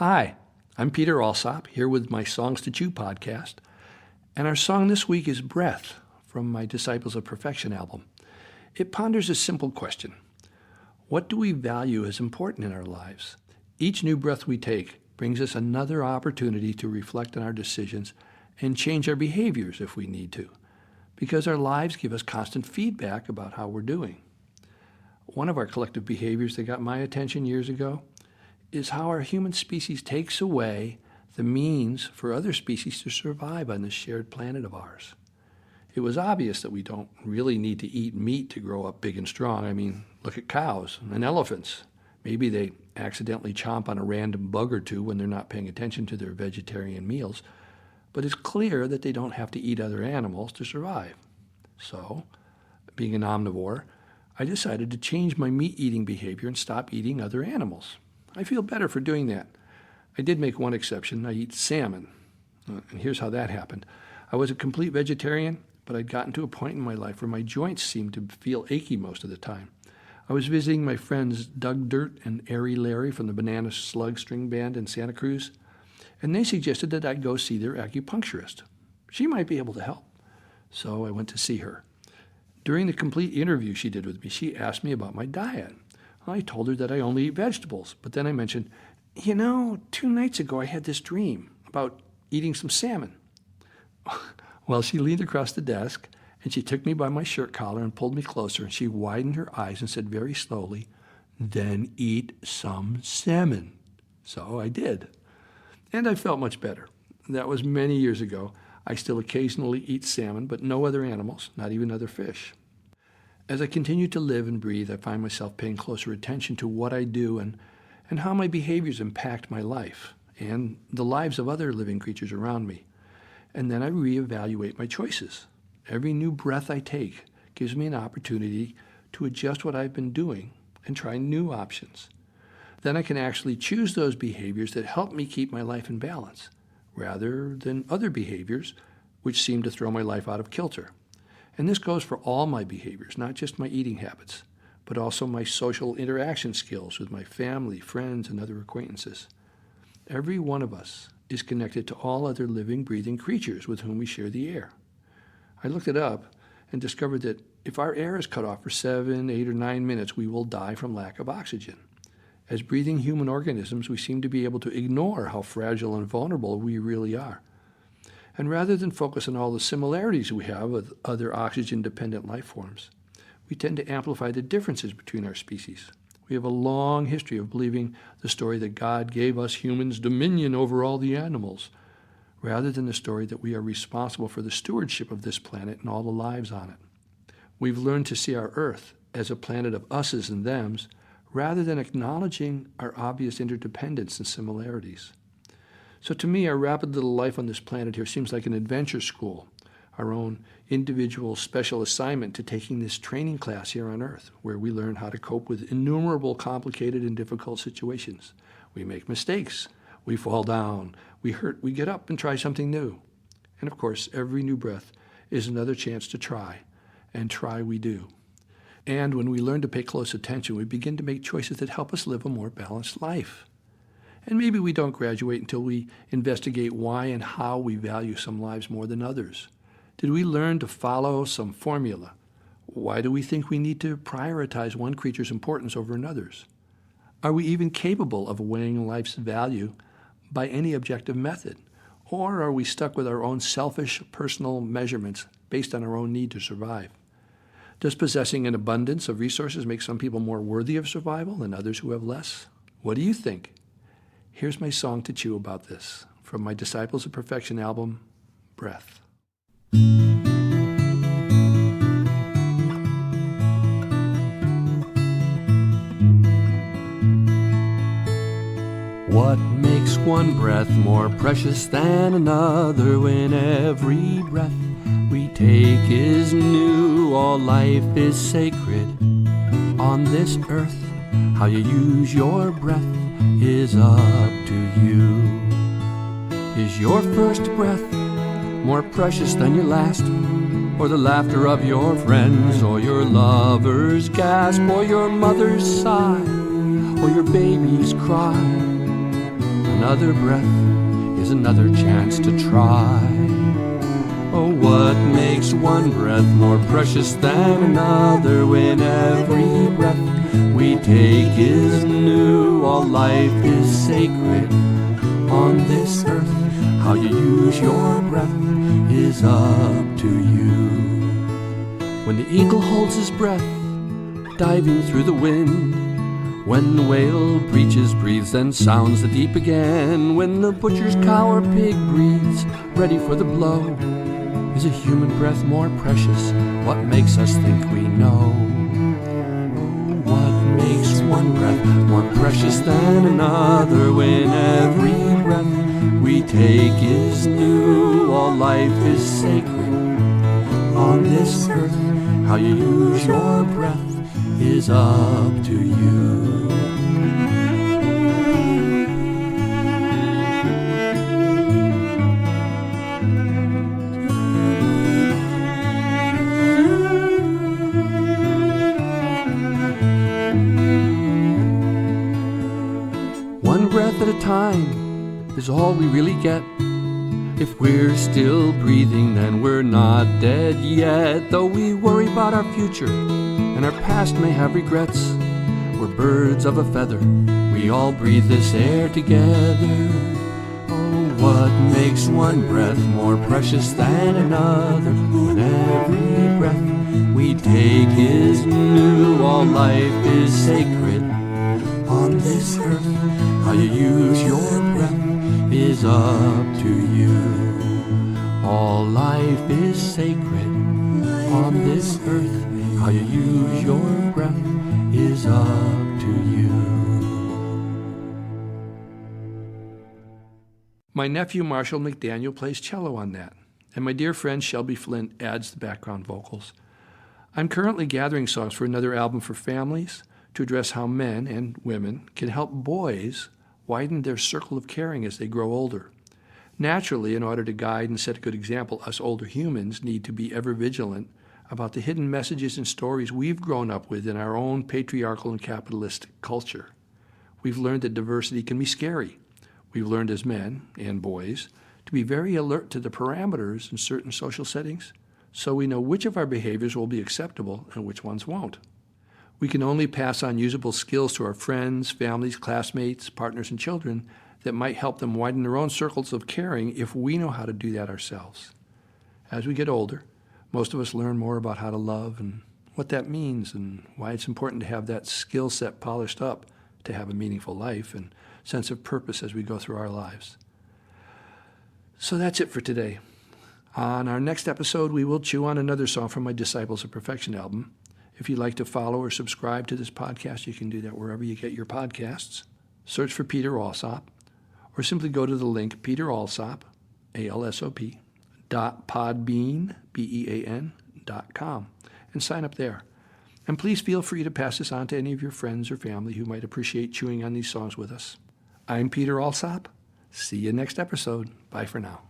Hi, I'm Peter Alsop, here with my Songs to Chew podcast, and our song this week is Breath from my Disciples of Perfection album. It ponders a simple question. What do we value as important in our lives? Each new breath we take brings us another opportunity to reflect on our decisions and change our behaviors if we need to, because our lives give us constant feedback about how we're doing. One of our collective behaviors that got my attention years ago is how our human species takes away the means for other species to survive on this shared planet of ours. It was obvious that we don't really need to eat meat to grow up big and strong. I mean, look at cows and elephants. Maybe they accidentally chomp on a random bug or two when they're not paying attention to their vegetarian meals, but it's clear that they don't have to eat other animals to survive. So, being an omnivore, I decided to change my meat-eating behavior and stop eating other animals. I feel better for doing that. I did make one exception. I eat salmon. And here's how that happened. I was a complete vegetarian, but I'd gotten to a point in my life where my joints seemed to feel achy most of the time. I was visiting my friends Doug Dirt and Airy Larry from the Banana Slug String Band in Santa Cruz, and they suggested that I go see their acupuncturist. She might be able to help. So I went to see her. During the complete interview she did with me, she asked me about my diet. I told her that I only eat vegetables, but then I mentioned, 2 nights ago I had this dream about eating some salmon. Well, she leaned across the desk, and she took me by my shirt collar and pulled me closer, and she widened her eyes and said very slowly, "Then eat some salmon." So I did. And I felt much better. That was many years ago. I still occasionally eat salmon, but no other animals, not even other fish. As I continue to live and breathe, I find myself paying closer attention to what I do and how my behaviors impact my life and the lives of other living creatures around me. And then I reevaluate my choices. Every new breath I take gives me an opportunity to adjust what I've been doing and try new options. Then I can actually choose those behaviors that help me keep my life in balance, rather than other behaviors which seem to throw my life out of kilter. And this goes for all my behaviors, not just my eating habits, but also my social interaction skills with my family, friends, and other acquaintances. Every one of us is connected to all other living, breathing creatures with whom we share the air. I looked it up and discovered that if our air is cut off for 7, 8, or 9 minutes, we will die from lack of oxygen. As breathing human organisms, we seem to be able to ignore how fragile and vulnerable we really are. And rather than focus on all the similarities we have with other oxygen-dependent life forms, we tend to amplify the differences between our species. We have a long history of believing the story that God gave us humans dominion over all the animals, rather than the story that we are responsible for the stewardship of this planet and all the lives on it. We've learned to see our Earth as a planet of us's and them's, rather than acknowledging our obvious interdependence and similarities. So to me, our rapid little life on this planet here seems like an adventure school, our own individual special assignment to taking this training class here on Earth, where we learn how to cope with innumerable complicated and difficult situations. We make mistakes, we fall down, we hurt, we get up and try something new. And of course, every new breath is another chance to try, and try we do. And when we learn to pay close attention, we begin to make choices that help us live a more balanced life. And maybe we don't graduate until we investigate why and how we value some lives more than others. Did we learn to follow some formula? Why do we think we need to prioritize one creature's importance over another's? Are we even capable of weighing life's value by any objective method? Or are we stuck with our own selfish personal measurements based on our own need to survive? Does possessing an abundance of resources make some people more worthy of survival than others who have less? What do you think? Here's my song to chew about this from my Disciples of Perfection album, Breath. What makes one breath more precious than another when every breath we take is new? All life is sacred on this earth. How you use your breath is up to you. Is your first breath more precious than your last? Or the laughter of your friends, or your lover's gasp, or your mother's sigh, or your baby's cry? another breath is another chance to try. Oh, what makes one breath more precious than another when every breath we take is new? All life is sacred on this earth. How you use your breath is up to you. When the eagle holds his breath, diving through the wind, when the whale breaches, breathes, and sounds the deep again, when the butcher's cow or pig breathes, ready for the blow, is a human breath more precious? What makes us think we know? Oh, what makes one breath more precious than another when every breath we take is new? All life is sacred on this earth. How you use your breath is up to you. One breath at a time is all we really get. If we're still breathing, then we're not dead yet. Though we worry about our future and our past may have regrets, we're birds of a feather, we all breathe this air together. Oh, what makes one breath more precious than another when every breath we take is new? All life is sacred on this earth. How you use your breath is up to you. All life is sacred on this earth. How you use your breath is up to you. My nephew Marshall McDaniel plays cello on that, and my dear friend Shelby Flint adds the background vocals. I'm currently gathering songs for another album for families to address how men and women can help boys widen their circle of caring as they grow older. Naturally, in order to guide and set a good example, us older humans need to be ever vigilant about the hidden messages and stories we've grown up with in our own patriarchal and capitalistic culture. We've learned that diversity can be scary. We've learned as men and boys to be very alert to the parameters in certain social settings, so we know which of our behaviors will be acceptable and which ones won't. We can only pass on usable skills to our friends, families, classmates, partners, and children that might help them widen their own circles of caring if we know how to do that ourselves. As we get older, most of us learn more about how to love and what that means and why it's important to have that skill set polished up to have a meaningful life and sense of purpose as we go through our lives. So that's it for today. On our next episode, we will chew on another song from my Disciples of Perfection album. If you'd like to follow or subscribe to this podcast, you can do that wherever you get your podcasts. Search for Peter Alsop, or simply go to the link peteralsop, ALSOP, .podbean, BEAN.com, and sign up there. And please feel free to pass this on to any of your friends or family who might appreciate chewing on these songs with us. I'm Peter Alsop. See you next episode. Bye for now.